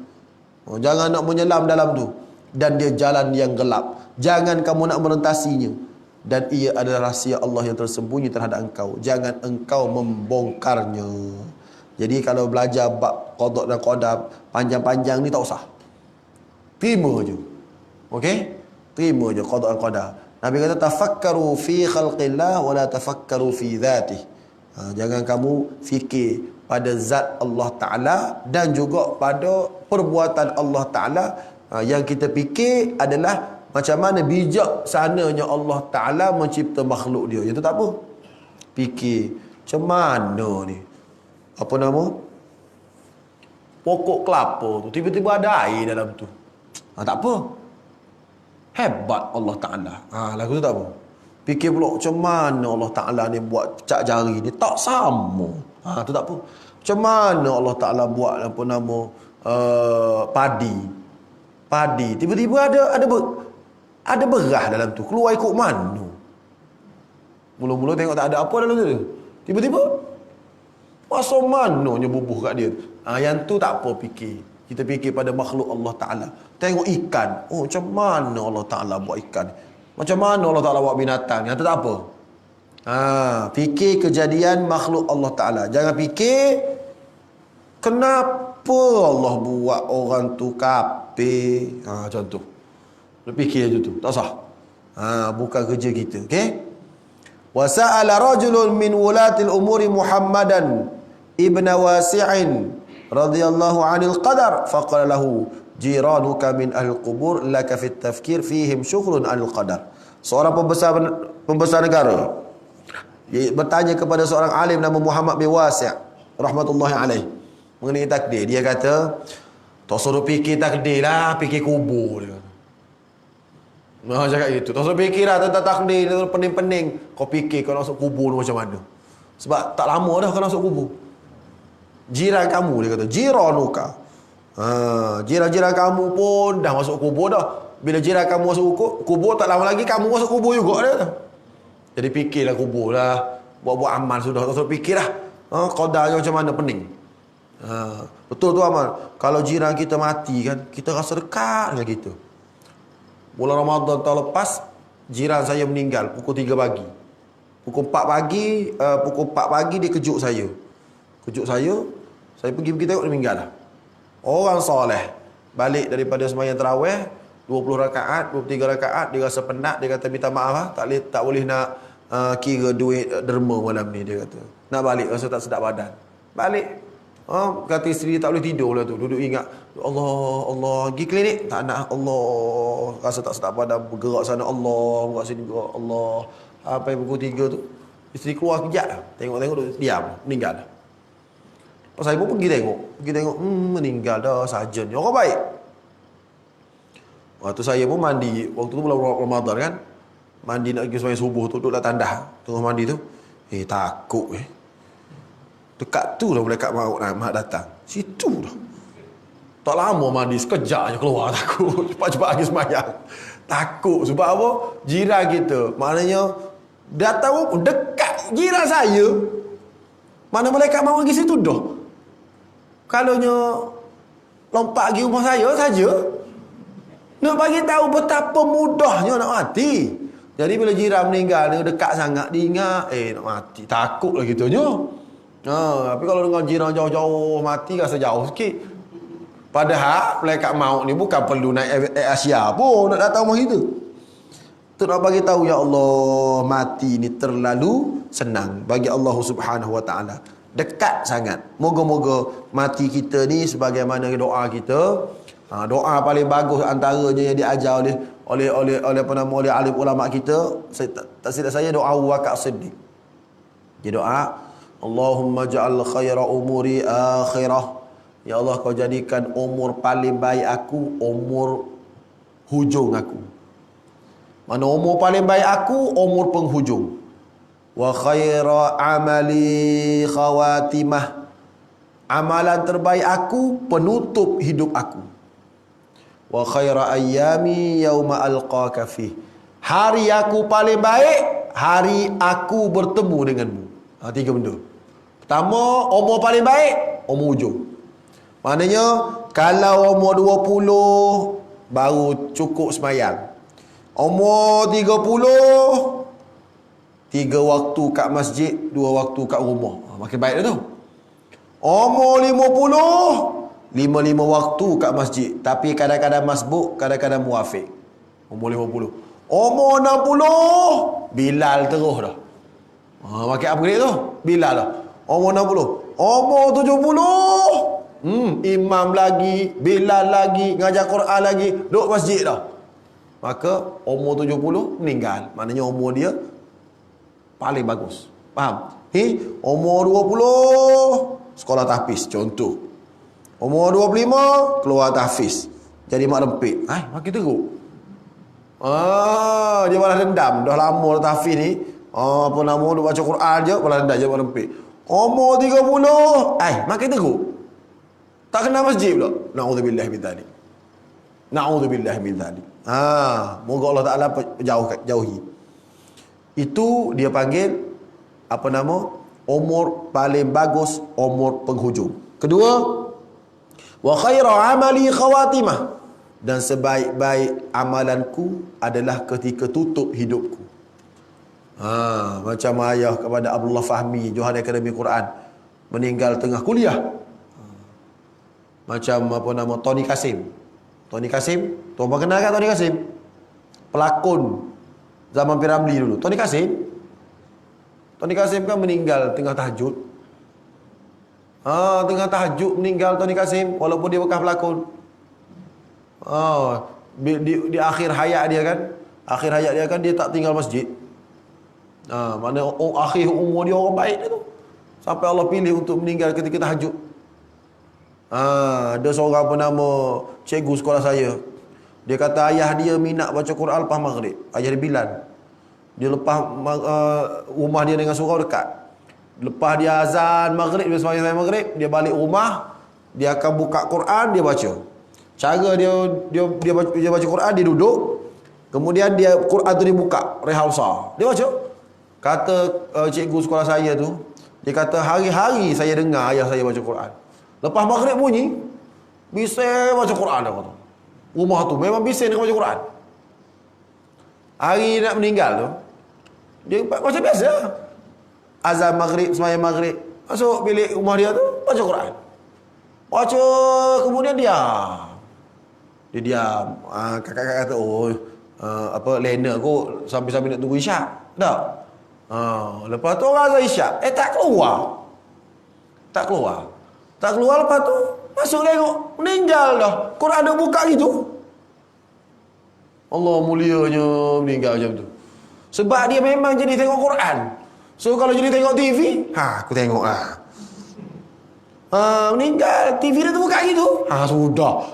[SPEAKER 1] Jangan nak menyelam dalam tu. Dan dia jalan yang gelap. Jangan kamu nak merentasinya. Dan ia adalah rahsia Allah yang tersembunyi terhadap engkau. Jangan engkau membongkarnya. Jadi kalau belajar bab qada dan qadar panjang-panjang ni tak usah. Terima je. Okey? Terima je qada dan qadar. Nabi kata tafakkaru fi khalqillah wa la tafakkaru fi dzatih. Jangan kamu fikir pada zat Allah Ta'ala dan juga pada perbuatan Allah Ta'ala. Yang kita fikir adalah macam mana bijaksananya Allah Ta'ala mencipta makhluk dia. Itu tak apa. Fikir macam mana ni, apa nama, pokok kelapa tu tiba-tiba ada air dalam tu. Tak apa. Hebat Allah Ta'ala. Lagu tu tak apa. Fikir pula macam mana Allah Ta'ala ni buat cak jari ni. Tak sama. Tu tak apa. Macam mana Allah Ta'ala buat apa nama padi. Tiba-tiba ada berah dalam tu. Keluar ikut mana? Mula-mula tengok tak ada apa dalam tu. Tiba-tiba masa mananya bubuh kat dia. Yang tu tak apa fikir. Kita fikir pada makhluk Allah Ta'ala. Tengok ikan. Macam mana Allah Ta'ala buat ikan. Macam mana Allah Ta'ala buat binatang. Yang tu tak apa. Fikir kejadian makhluk Allah Ta'ala. Jangan fikir kenapa Allah buat orang tu kafir. Macam tu. Fikir je tu. Tak sah. Bukan kerja kita. Okey? Wa sa'ala rajulun min wulatil umuri Muhammadan ibn Wasi'in radhiyallahu 'anil qadar faqala lahu jiranuka min ahli qubur laka fit tafkir fihim syughlun 'anil qadar. Seorang pembesar negara dia bertanya kepada seorang alim nama Muhammad bin Wasi' rahmatullahi alaih mengenai takdir. Dia kata, tak suruh fikir takdir lah, fikir kubur. Dia kata, cakap gitu. Tak suruh fikir lah tentang takdir, pening-pening. Kau fikir kau nak masuk kubur macam mana. Sebab tak lama dah kau nak masuk kubur. Jiran kamu, dia kata, jiranuka. Jiran-jiran kamu pun dah masuk kubur dah. Bila jiran kamu masuk kubur, tak lama lagi kamu masuk kubur juga dia. Jadi fikirlah kubur lah. Buat-buat amal sudah. Tak suruh fikir lah. Qadarnya macam mana, pening. Betul tu amal. Kalau jiran kita mati kan, kita rasa dekat dengan kita. Bulan Ramadan tahun lepas, jiran saya meninggal pukul 3 pagi. Pukul 4 pagi dia kejut saya. Saya pergi tengok dia meninggal lah. Orang soleh balik daripada sembahyang tarawih 20 rakaat, 23 rakaat, dia rasa penat, dia kata minta maaf tak boleh nak kira duit derma malam ni, dia kata. Nak balik rasa tak sedap badan. Balik. Kata isteri dia tak boleh tidur lah tu. Duduk ingat Allah pergi klinik tak nak, Allah rasa tak sedap badan, bergerak sana Allah, bergerak sini bergerak Allah. Sampai pukul 3 tu isteri keluar kejap lah. Tengok-tengok duduk diam, meninggal lah. Saya pun pergi tengok meninggal dah sarjan. Orang baik. Waktu saya pun mandi, waktu tu bulan Ramadan kan, mandi nak pergi sembahyang subuh tu, duduk kat tandas tengah mandi tu. Takut dekat tu dah malaikat maut nak datang. Situ dah. Tak lama mandi, sekejap je keluar. Takut. Cepat-cepat pergi sembahyang. Takut. Sebab apa? Jiran kita. Maknanya datang pun dekat jiran saya. Mana malaikat maut pergi situ dah. Kalaunya lompat pergi rumah saya saja, nak bagi tahu betapa mudahnya nak mati. Jadi bila jiran meninggal, dia dekat sangat, dia ingat nak mati. Takutlah gitunya. Tapi kalau dengan jiran jauh-jauh mati, rasa jauh sikit. Padahal malaikat maut ni bukan perlu naik Asia pun nak datang rumah kita. Tu nak bagi tahu, ya Allah, mati ni terlalu senang bagi Allah Subhanahu Wa Taala. Dekat sangat. Moga-moga mati kita ni sebagaimana doa kita. Doa paling bagus antaranya yang diajar oleh alim ulama kita, tak silap saya, doa Abu Bakar Siddiq. Dia doa, Allahumma ja'al khaira umuri akhirah. Ya Allah, kau jadikan umur paling baik aku umur hujung aku. Mana umur paling baik aku? Umur penghujung. Wa khaira amali khawatimah. Amalan terbaik aku penutup hidup aku. Wa khaira ayyami yauma alqaka fih. Hari aku paling baik, hari aku bertemu denganmu. Tiga benda. Pertama, umur paling baik, umur hujung. Maknanya kalau umur 20 baru cukup sembahyang. Umur 30 3 waktu kat masjid, 2 waktu kat rumah. Makin baik dah tu. Umur 50 5 waktu kat masjid, tapi kadang-kadang masbuk, kadang-kadang muafiq. Umur 50. Umur 60 Bilal terus dah. Makin upgrade tu Bilal dah. Umur 60. Umur 70 imam lagi, Bilal lagi, ngajar Quran lagi, duduk masjid dah. Maka umur 70 meninggal. Maknanya umur dia paling bagus. Faham? Umur 20 sekolah tahfiz contoh. Umur 25 keluar tahfiz, jadi mak lempik. Makin teruk. Dia balas dendam. Dah lama dah tahfiz ni. Apa nama dia baca Quran je, balas dendam je mak lempik. Umur 30 makin teruk. Tak kenal masjid pula. Na'udzubillah min dzalik. Na'udzubillah min dzalik. Moga Allah Taala jauhi. Itu dia panggil apa nama? Umur paling bagus, umur penghujung. Kedua, wa khairu amali khawatimah. Dan sebaik-baik amalanku adalah ketika tutup hidupku. Macam ayah kepada Abdullah Fahmi, Johan Akademi Quran, meninggal tengah kuliah. Macam apa nama, Tony Kasim. Tony Kasim, tuan kenal kan Tony Kasim? Pelakon zaman Piramli dulu. Tony Kasim kan meninggal tengah tahajud. Tengah tahajud meninggal Tony Kasim, walaupun dia bekas pelakon. Di akhir hayat dia kan, dia tak tinggal masjid. Mana akhir umur dia orang baik dia tu. Sampai Allah pilih untuk meninggal ketika tahajud. Ada seorang bernama cikgu sekolah saya. Dia kata ayah dia minat baca Quran lepas maghrib. Ayah dia Bilal. Dia lepas rumah dia dengan surau dekat. Lepas dia azan maghrib, dia sembahyang maghrib, dia balik rumah, dia akan buka Quran, dia baca. Cara dia baca Quran, dia duduk. Kemudian Quran tu dibuka, rehalsa. Dia baca. Kata cikgu sekolah saya tu, dia kata hari-hari saya dengar ayah saya baca Quran. Lepas maghrib bunyi, bising baca Quran dah kata. Rumah tu memang bising dia baca Quran. Hari nak meninggal tu, dia macam biasa. Azan maghrib, sembahyang maghrib, masuk bilik rumah dia tu, baca Quran. Baca, kemudian diam. Dia diam. Kakak-kakak kata, lena kot sambil-sambil nak tunggu isyak. Tak? Lepas tu orang azan isyak. Tak keluar. Tak keluar, lepas tu masuk tengok, meninggal dah. Quran ada buka gitu. Allah mulianya meninggal macam tu. Sebab dia memang jadi tengok Quran. So kalau jadi tengok TV, aku tengok lah. Meninggal, TV dia tu buka gitu. Sudah.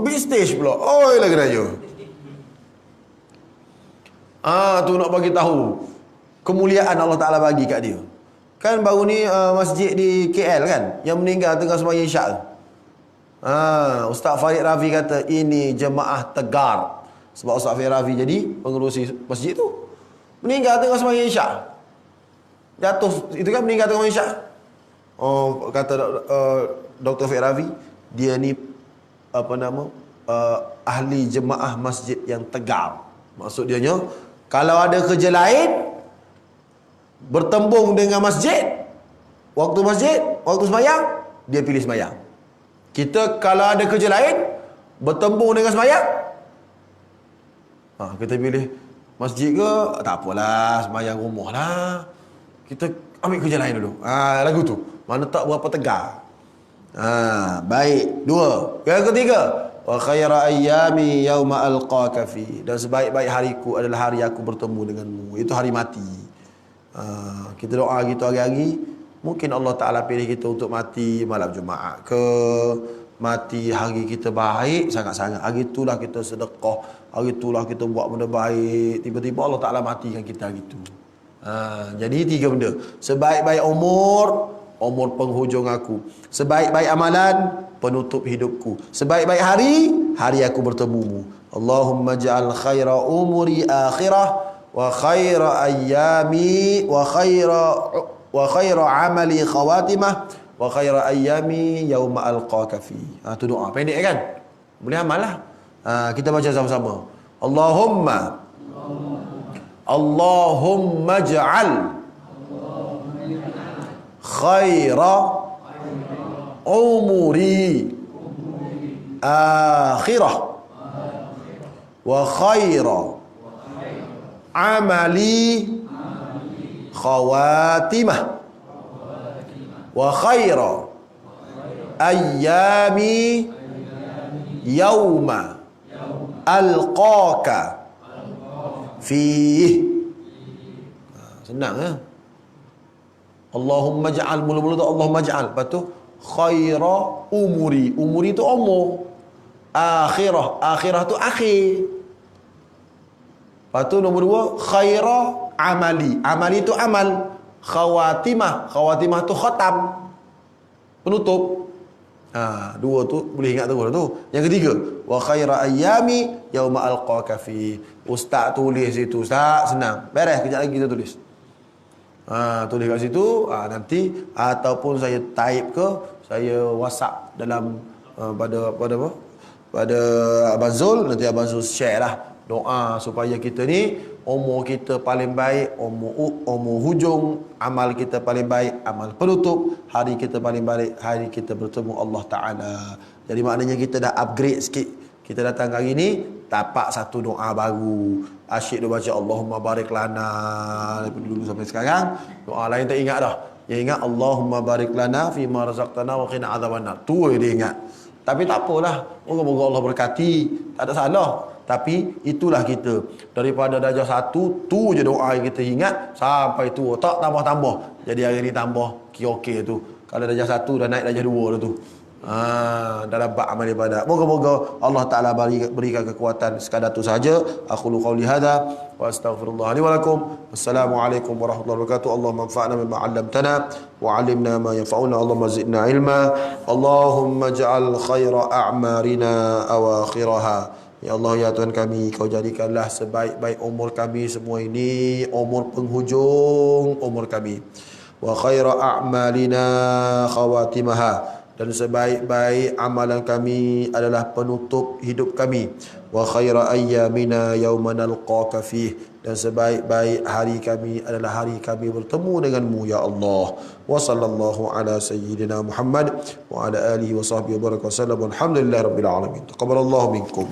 [SPEAKER 1] Big stage pula. Lagi raya. Tu nak bagi tahu kemuliaan Allah Ta'ala bagi kat dia. Kan baru ni masjid di KL kan, yang meninggal tengah sembahyang isyak. Ustaz Farid Rafi kata ini jemaah tegar. Sebab Ustaz Farid Rafi jadi pengerusi masjid tu. Meninggal tengah sembahyang isyak. Jatuh, itu kan meninggal tengah isyak. Kata Dr. Farid Rafi, dia ni ahli jemaah masjid yang tegar. Maksud dia nya, kalau ada kerja lain bertembung dengan masjid, waktu sembahyang, dia pilih sembahyang. Kita kalau ada kerja lain bertembung dengan sembahyang, kita pilih masjid ke, tak apalah, sembahyang rumah lah. Kita ambil kerja lain dulu. Lagu tu mana tak berapa tegar. Baik. Dua. Yang ketiga, wa khaira ayyami yauma alqaka fi. Dan sebaik-baik hariku adalah hari aku bertemu denganmu. Itu hari mati. Kita doa gitu hari-hari. Mungkin Allah Ta'ala pilih kita untuk mati malam Jumaat ke, mati hari kita baik sangat-sangat. Hari itulah kita sedekah, hari itulah kita buat benda baik. Tiba-tiba Allah Ta'ala matikan kita hari itu. Jadi 3 benda. Sebaik-baik umur penghujung aku. Sebaik-baik amalan, penutup hidupku. Sebaik-baik hari aku bertemumu. Allahumma ja'al khaira umuri akhirah wa khaira ayyami wa khaira amali khawatimah wa khaira ayyami yauma alqaka fi. Tu doa pendek kan? Boleh amal lah. Kita baca sama-sama. Allahumma ja'al khaira umuri akhirah wa khaira amali khawatimah wa khaira ayyami yauma alqaka fiih. Senang ya. Allahumma ja'al, mula-mula tu Allahumma ja'al, lepas tu khaira umuri, umuri tu umur, akhirah tu akhir. Lepas tu nombor 2 khaira amali tu amal, khawatimah tu khatam, penutup. 2 tu boleh ingat terus tu. Yang ketiga, wa khaira ayyami yauma alqaka fi. Ustaz tulis situ, Ustaz, senang. Beres, kejap lagi kita tulis. Tulis kat situ, nanti ataupun saya type ke, saya WhatsApp dalam pada Abang Zul, nanti Abang Zul share lah doa supaya kita ni umur kita paling baik, umur hujung, amal kita paling baik, amal penutup, hari kita paling baik, hari kita bertemu Allah Ta'ala. Jadi maknanya kita dah upgrade sikit. Kita datang hari ni tapak satu doa baru. Asyik dia baca Allahumma barik lana daripada dulu sampai sekarang. Doa lain tak ingat dah. Dia ingat Allahumma barik lana fima razaqtana wa qina adzabannar. Tu dia ingat. Tapi tak apalah. Moga-moga Allah berkati. Tak ada salah. Tapi itulah kita. Daripada darjah 1, tu je doa yang kita ingat sampai tua. Tak tambah-tambah. Jadi hari ni tambah okey tu. Kalau darjah 1 dah naik darjah 2 dah tu. Dalam bab amal ibadat. Moga-moga Allah Ta'ala berikan kekuatan. Sekadar tu saja. Aqulu qawli hadha wa astaghfirullah li wa lakum. Wassalamualaikum warahmatullahi wabarakatuh. Allahumma anfa'na bima 'allamtana wa 'allimna ma yanfa'una. Allahumma zidna ilma. Allahumma ja'al khaira a'marina awakhiraha. Ya Allah, ya Tuhan kami, Kau jadikanlah sebaik-baik umur kami semua ini umur penghujung umur kami. Wa khaira a'malina khawatimaha, dan sebaik-baik amalan kami adalah penutup hidup kami. Wa khaira ayyamina yauma nalqaka fih, dan sebaik-baik hari kami adalah hari kami bertemu denganmu ya Allah. Wa sallallahu ala sayyidina Muhammad wa ala alihi wa sahbihi wa baraka wa sallam. Alhamdulillah rabbil alamin. Taqabbalallahu minkum.